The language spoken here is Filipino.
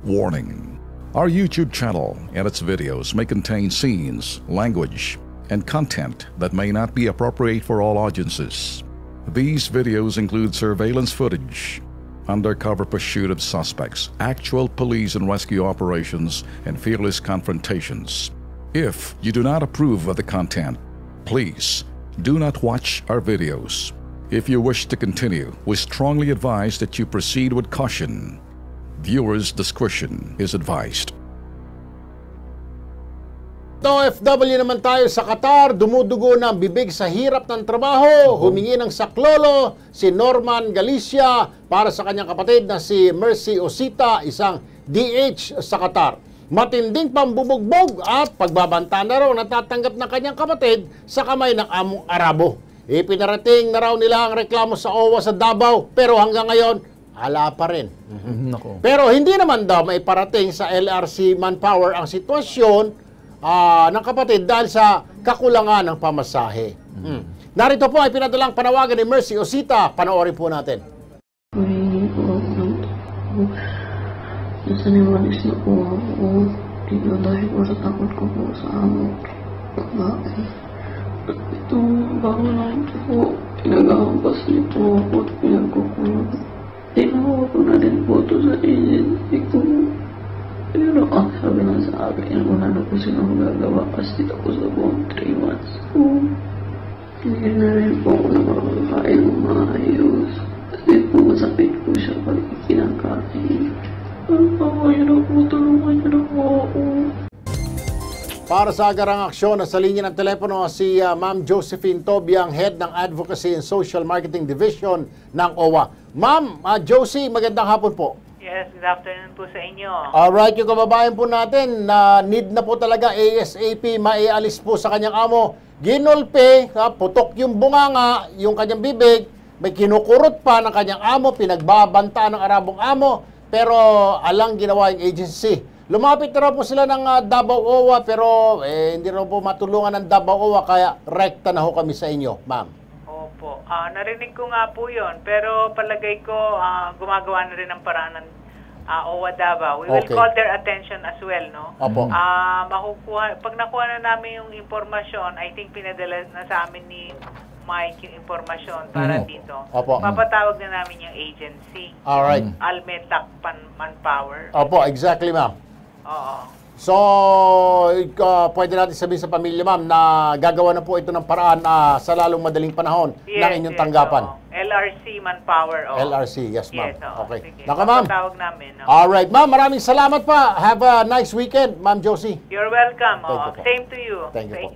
Warning: our YouTube channel and its videos may contain scenes, language, and content that may not be appropriate for all audiences. These videos include surveillance footage, undercover pursuit of suspects, actual police and rescue operations, and fearless confrontations. If you do not approve of the content, please do not watch our videos. If you wish to continue, we strongly advise that you proceed with caution. Viewers' discretion is advised. OFW naman tayo sa Qatar, dumudugo ng bibig sa hirap ng trabaho, humingi ng saklolo si Norman Galicia para sa kanyang kapatid na si Mercy Osita, isang DH sa Qatar. Matinding pambubugbog at pagbabanta na raw natatanggap ng kanyang kapatid sa kamay ng among Arabo. Ipinarating na raw nila ang reklamo sa OWA sa Davao, pero hanggang ngayon, ala pa rin. Pero hindi naman daw may parating sa LRC Manpower ang sitwasyon ng kapatid dahil sa kakulangan ng pamasahe. Narito po ay pinadalang panawagan ni Mercy Osita. Panoorin po natin. Humingi po ako ng tao. Nasaniwalis na po ako. Dito dahil po sa takot ko po sa among babae. At itong bago na ito po, pinag-aampas nito ako at pinagkukulong. Tinawa ko na din po ito sa agency ko. Pero ang sabi na sa akin, wala na po silang magagawa kasi ako sa buong 3 months ko. Hindi na rin po ako nakakakain ng maayos. Kasi po masakit po siya pag kinakain. Ang pawaya na po, tulungan niyo na po ako. Para sa agarang aksyon, nasa linya ng telepono si Ma'am Josephine Tobiang, Head ng Advocacy and Social Marketing Division ng OWA. Ma'am Josie, magandang hapon po. Yes, good afternoon po sa inyo. Alright, yung kababayan po natin na need na po talaga ASAP maialis po sa kanyang amo. Ginulpe, putok yung bunganga, yung kanyang bibig, may kinukurot pa ng kanyang amo, pinagbabanta ng Arabong amo, pero alang ginawa yung agency. Lumapit na raw po sila ng Davao OWA, pero hindi raw po matulungan ng Davao OWA, kaya rekta na ho kami sa inyo, ma'am. Opo, narinig ko nga po yun, pero palagay ko gumagawa na rin ng paraan ng OWA Davao. We will call their attention as well, no? Opo. Pag nakuha na namin yung impormasyon, I think pinadala na sa amin ni Mike yung impormasyon para dito. Opo. Papatawag na namin yung agency. Alright. Almetac Manpower. Opo, exactly, ma'am. Oo. So, pwede natin sabihin sa pamilya, ma'am, na gagawa na po ito ng paraan sa lalong madaling panahon ng inyong tanggapan. LRC Manpower. LRC, yes, ma'am. Yes, okay. Sige. Naka, ma'am. Papatawag namin. Alright, ma'am. Maraming salamat pa. Have a nice weekend, Ma'am Josie. You're welcome. Thank you po. Same to you. Thank you po.